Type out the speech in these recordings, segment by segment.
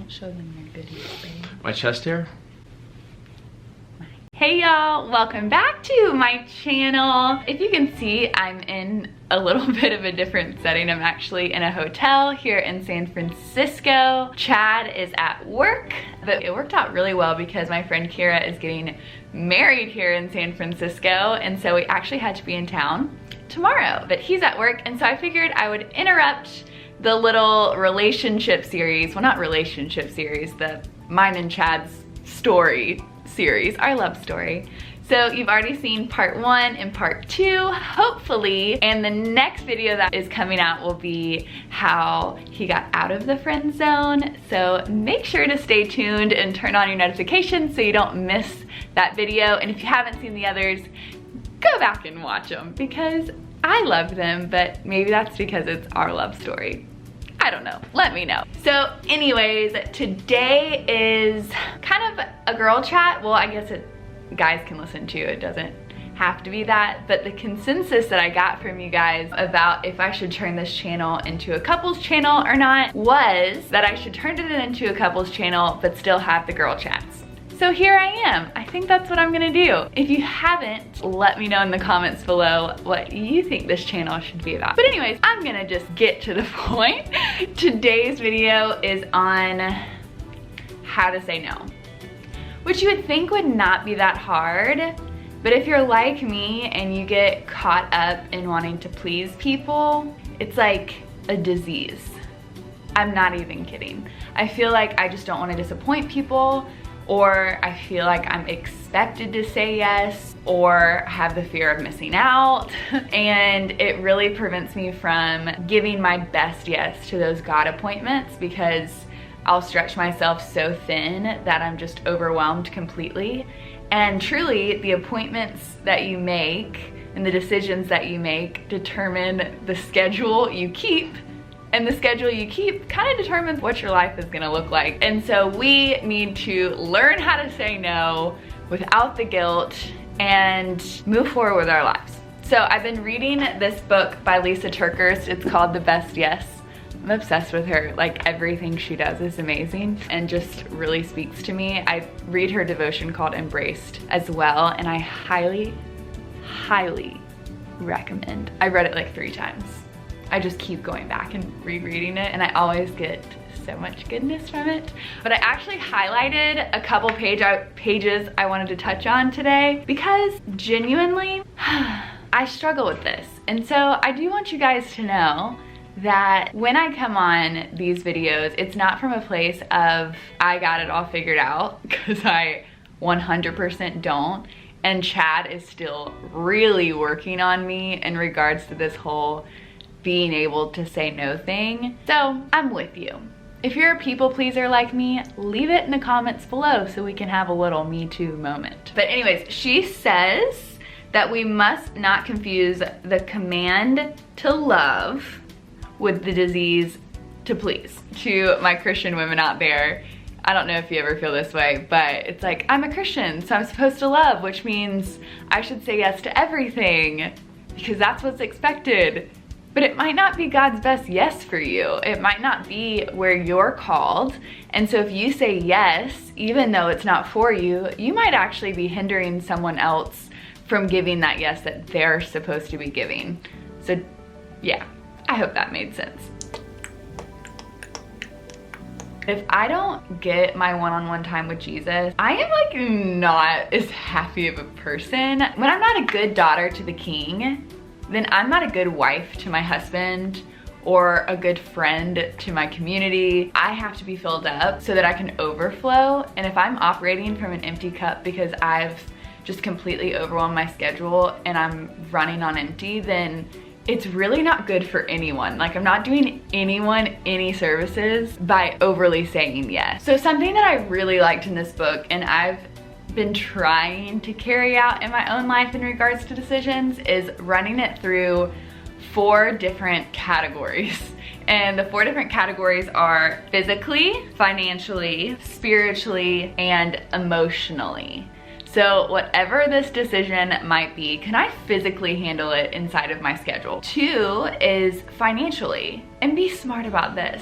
Don't show them your goodies, babe. My chest hair? Hey y'all, welcome back to my channel. If you can see, I'm in a little bit of a different setting. I'm actually in a hotel here in San Francisco. Chad is at work, but it worked out really well because my friend Kira is getting married here in San Francisco, and so we actually had to be in town tomorrow, but he's at work, and so I figured I would interrupt the little relationship series, well, not relationship series, the mine and Chad's story series, our love story. So you've already seen part 1 and part 2, hopefully, and the next video that is coming out will be how he got out of the friend zone. So make sure to stay tuned and turn on your notifications so you don't miss that video. And if you haven't seen the others, go back and watch them because I love them, but maybe that's because it's our love story. I don't know, let me know. So anyways, today is kind of a girl chat. Well, I guess guys can listen to, it doesn't have to be that, but the consensus that I got from you guys about if I should turn this channel into a couples channel or not was that I should turn it into a couples channel but still have the girl chats. So here I am. I think that's what I'm gonna do. If you haven't, let me know in the comments below what you think this channel should be about. But anyways, I'm gonna just get to the point. Today's video is on how to say no, which you would think would not be that hard, but if you're like me and you get caught up in wanting to please people, it's like a disease. I'm not even kidding. I feel like I just don't want to disappoint people, or I feel like I'm expected to say yes, or have the fear of missing out. And it really prevents me from giving my best yes to those God appointments because I'll stretch myself so thin that I'm just overwhelmed completely. And truly, the appointments that you make and the decisions that you make determine the schedule you keep. And the schedule you keep kind of determines what your life is gonna look like. And so we need to learn how to say no without the guilt and move forward with our lives. So I've been reading this book by Lisa Turkers. It's called The Best Yes. I'm obsessed with her. Like, everything she does is amazing and just really speaks to me. I read her devotion called Embraced as well, and I highly, highly recommend. I read it like 3 times. I just keep going back and rereading it, and I always get so much goodness from it. But I actually highlighted a couple pages I wanted to touch on today because genuinely, I struggle with this. And so I do want you guys to know that when I come on these videos, it's not from a place of I got it all figured out, because I 100% don't. And Chad is still really working on me in regards to this whole being able to say no thing. So I'm with you. If you're a people pleaser like me, leave it in the comments below so we can have a little Me Too moment. But anyways, she says that we must not confuse the command to love with the disease to please. To my Christian women out there, I don't know if you ever feel this way, but it's like, I'm a Christian, so I'm supposed to love, which means I should say yes to everything because that's what's expected. But it might not be God's best yes for you. It might not be where you're called. And so if you say yes, even though it's not for you, you might actually be hindering someone else from giving that yes that they're supposed to be giving. So yeah, I hope that made sense. If I don't get my one-on-one time with Jesus, I am like not as happy of a person. When I'm not a good daughter to the King, then I'm not a good wife to my husband or a good friend to my community. I have to be filled up so that I can overflow. And if I'm operating from an empty cup because I've just completely overwhelmed my schedule and I'm running on empty, then it's really not good for anyone. Like, I'm not doing anyone any services by overly saying yes. So something that I really liked in this book, and I've been trying to carry out in my own life in regards to decisions, is running it through 4 different categories. And the 4 different categories are physically, financially, spiritually, and emotionally. So whatever this decision might be, can I physically handle it inside of my schedule? 2 is financially, and be smart about this.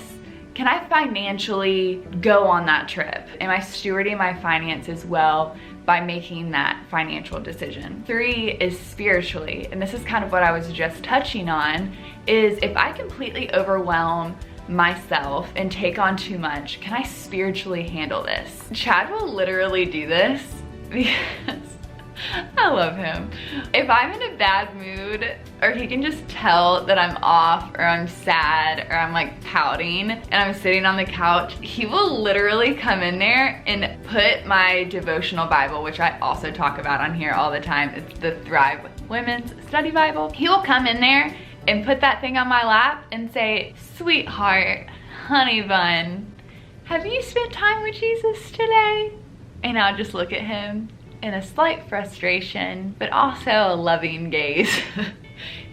can I financially go on that trip? Am I stewarding my finances well by making that financial decision? 3 is spiritually, and this is kind of what I was just touching on, is if I completely overwhelm myself and take on too much, can I spiritually handle this? Chad will literally do this because I love him. If I'm in a bad mood, or he can just tell that I'm off or I'm sad or I'm like pouting and I'm sitting on the couch, he will literally come in there and put my devotional Bible, which I also talk about on here all the time. It's the Thrive with Women's Study Bible. He will come in there and put that thing on my lap and say, sweetheart, honey bun, have you spent time with Jesus today? And I'll just look at him in a slight frustration, but also a loving gaze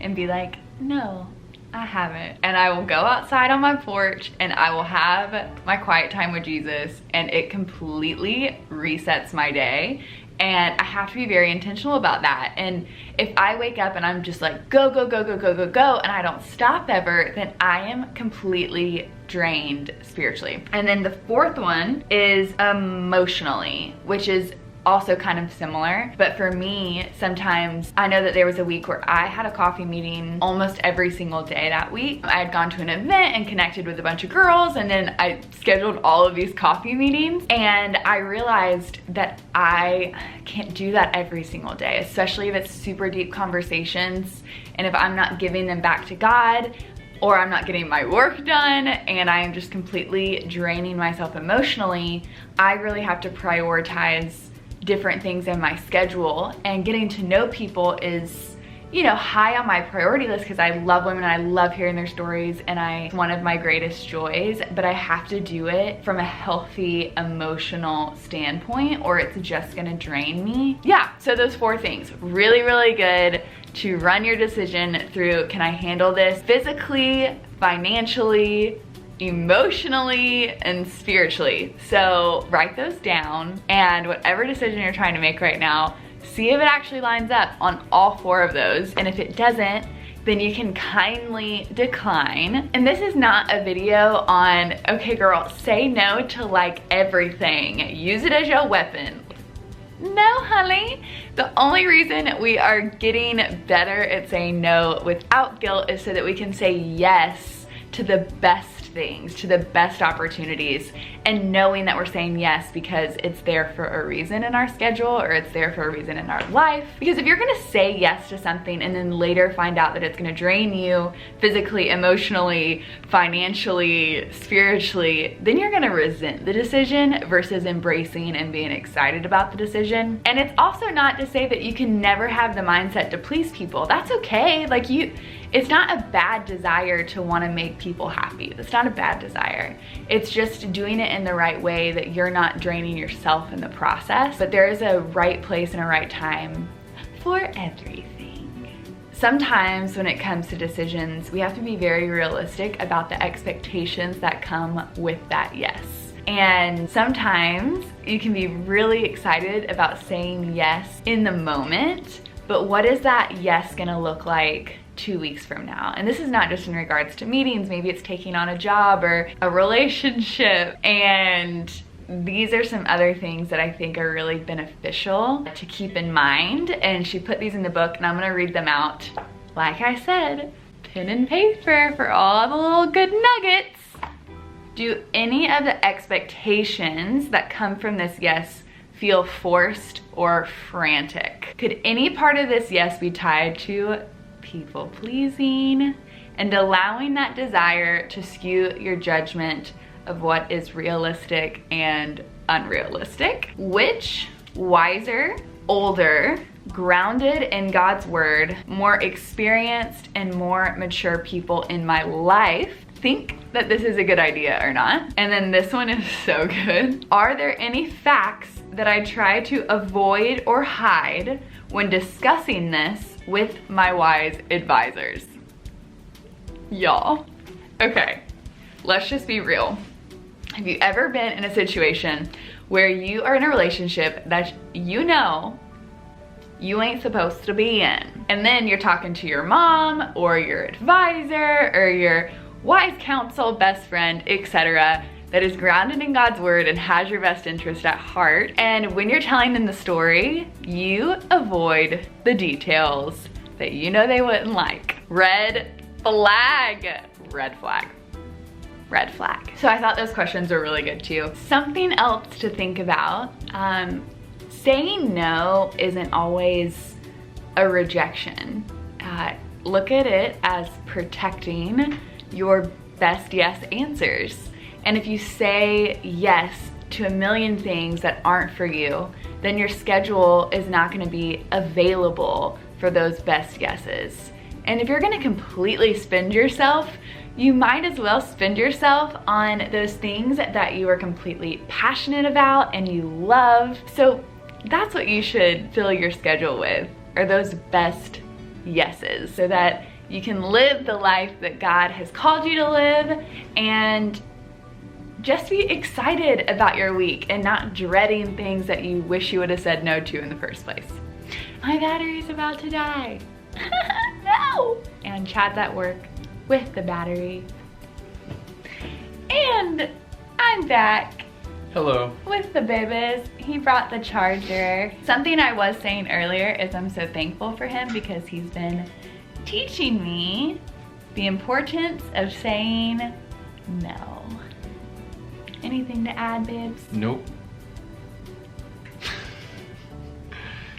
and be like, no, I haven't. And I will go outside on my porch and I will have my quiet time with Jesus, and it completely resets my day. And I have to be very intentional about that. And if I wake up and I'm just like, go, go, go, go, go, go, go, and I don't stop ever, then I am completely drained spiritually. And then the 4th one is emotionally, which is also kind of similar. But for me, sometimes I know that there was a week where I had a coffee meeting almost every single day that week. I had gone to an event and connected with a bunch of girls, and then I scheduled all of these coffee meetings, and I realized that I can't do that every single day, especially if it's super deep conversations and if I'm not giving them back to God, or I'm not getting my work done and I am just completely draining myself emotionally. I really have to prioritize different things in my schedule, and getting to know people is, you know, high on my priority list because I love women and I love hearing their stories, and it's one of my greatest joys, but I have to do it from a healthy emotional standpoint or it's just gonna drain me. Yeah, so those 4 things, really, really good to run your decision through. Can I handle this physically, financially, emotionally, and spiritually? So write those down, and whatever decision you're trying to make right now, see if it actually lines up on all 4 of those. And if it doesn't, then you can kindly decline. And this is not a video on, okay girl, say no to like everything, use it as your weapon. No, honey. The only reason we are getting better at saying no without guilt is so that we can say yes to the best things, to the best opportunities, and knowing that we're saying yes because it's there for a reason in our schedule, or it's there for a reason in our life. Because if you're gonna say yes to something and then later find out that it's gonna drain you physically, emotionally, financially, spiritually, then you're gonna resent the decision versus embracing and being excited about the decision. And it's also not to say that you can never have the mindset to please people. That's okay. Like, it's not a bad desire to want to make people happy. That's not a bad desire. It's just doing it in the right way that you're not draining yourself in the process. But there is a right place and a right time for everything. Sometimes when it comes to decisions, we have to be very realistic about the expectations that come with that yes. And sometimes you can be really excited about saying yes in the moment, but what is that yes gonna look like 2 weeks from now? And this is not just in regards to meetings, maybe it's taking on a job or a relationship. And these are some other things that I think are really beneficial to keep in mind. And she put these in the book, and I'm gonna read them out. Like I said, pen and paper for all the little good nuggets. Do any of the expectations that come from this yes feel forced or frantic? Could any part of this yes be tied to people pleasing and allowing that desire to skew your judgment of what is realistic and unrealistic? Which wiser, older, grounded in God's word, more experienced and more mature people in my life think that this is a good idea or not? And then this one is so good. Are there any facts that I try to avoid or hide when discussing this with my wise advisors? Y'all, okay, let's just be real. Have you ever been in a situation where you are in a relationship that you know you ain't supposed to be in, and then you're talking to your mom or your advisor or your wise counsel, best friend, etc., that is grounded in God's word and has your best interest at heart. And when you're telling them the story, you avoid the details that you know they wouldn't like. Red flag, red flag, red flag. So I thought those questions were really good too. Something else to think about, saying no isn't always a rejection. Look at it as protecting your best yes answers. And if you say yes to a million things that aren't for you, then your schedule is not gonna be available for those best yeses. And if you're gonna completely spend yourself, you might as well spend yourself on those things that you are completely passionate about and you love. So that's what you should fill your schedule with, are those best yeses, so that you can live the life that God has called you to live and just be excited about your week and not dreading things that you wish you would have said no to in the first place. My battery's about to die. No! And Chad's at work with the battery. And I'm back. Hello. With the babies. He brought the charger. Something I was saying earlier is I'm so thankful for him because he's been teaching me the importance of saying no. Anything to add, babes? Nope.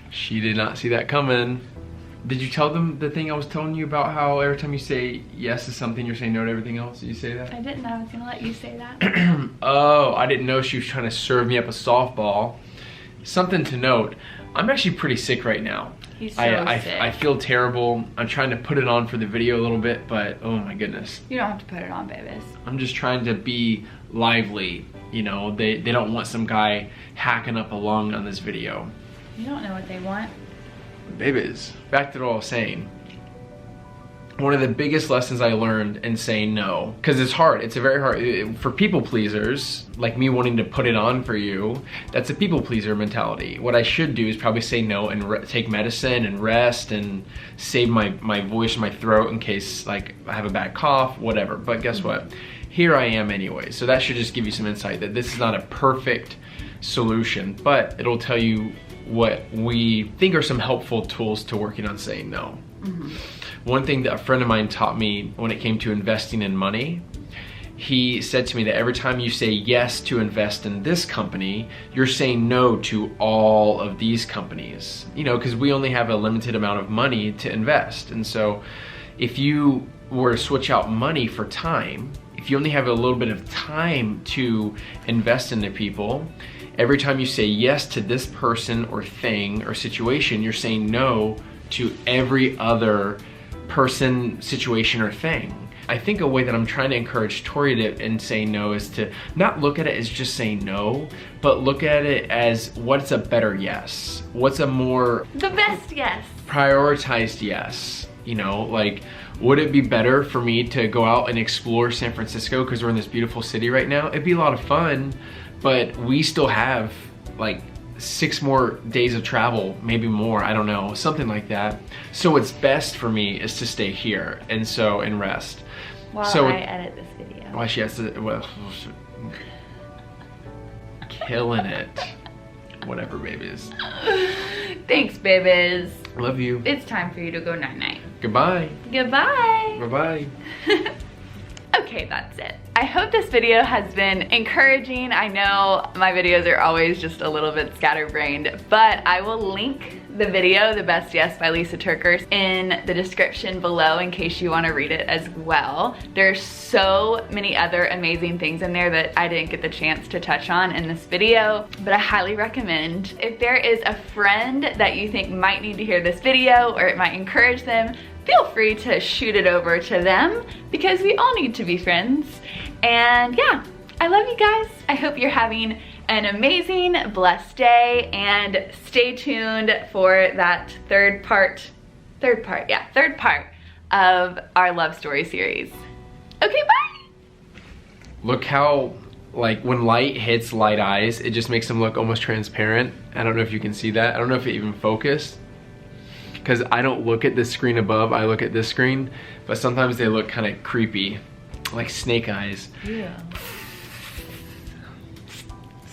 She did not see that coming. Did you tell them the thing I was telling you about how every time you say yes to something, you're saying no to everything else? Did you say that? I didn't. I was gonna let you say that. Oh, I didn't know she was trying to serve me up a softball. Something to note, I'm actually pretty sick right now. He's so sick. I feel terrible. I'm trying to put it on for the video a little bit, but oh my goodness. You don't have to put it on, babies. I'm just trying to be lively. You know, they don't want some guy hacking up a lung on this video. You don't know what they want. Babies, back to what I was saying. One of the biggest lessons I learned in saying no, because it's hard, it's a very hard, for people pleasers, like me wanting to put it on for you, that's a people pleaser mentality. What I should do is probably say no and take medicine and rest and save my voice and my throat in case like I have a bad cough, whatever. But guess what? Here I am anyway. So that should just give you some insight that this is not a perfect solution, but it'll tell you what we think are some helpful tools to working on saying no. One thing that a friend of mine taught me when it came to investing in money, he said to me that every time you say yes to invest in this company, you're saying no to all of these companies. You know, because we only have a limited amount of money to invest. And so if you were to switch out money for time, if you only have a little bit of time to invest into people, every time you say yes to this person or thing or situation, you're saying no to every other person, situation, or thing. I think a way that I'm trying to encourage Tori to in saying no is to not look at it as just saying no, but look at it as what's a better yes? What's a more... the best yes. Prioritized yes. You know, like, would it be better for me to go out and explore San Francisco because we're in this beautiful city right now? It'd be a lot of fun, but we still have like 6 more days of travel, maybe more, I don't know, something like that. So what's best for me is to stay here and rest. While so I edit this video. Why she has to, well, killing it. Whatever, babies. Thanks, babies. Love you. It's time for you to go night-night. Goodbye. Goodbye. Bye-bye. Okay, that's it. I hope this video has been encouraging. I know my videos are always just a little bit scatterbrained, but I will link the video, The Best Yes by Lisa Turkers, in the description below in case you want to read it as well. There's so many other amazing things in there that I didn't get the chance to touch on in this video, but I highly recommend. If there is a friend that you think might need to hear this video or it might encourage them, feel free to shoot it over to them because we all need to be friends. And yeah, I love you guys. I hope you're having an amazing, blessed day, and stay tuned for that third part of our love story series. Okay, bye. Look how, like, when light hits light eyes, it just makes them look almost transparent. I don't know if you can see that. I don't know if it even focused, because I don't look at this screen above, I look at this screen, but sometimes they look kind of creepy. like snake eyes. Yeah.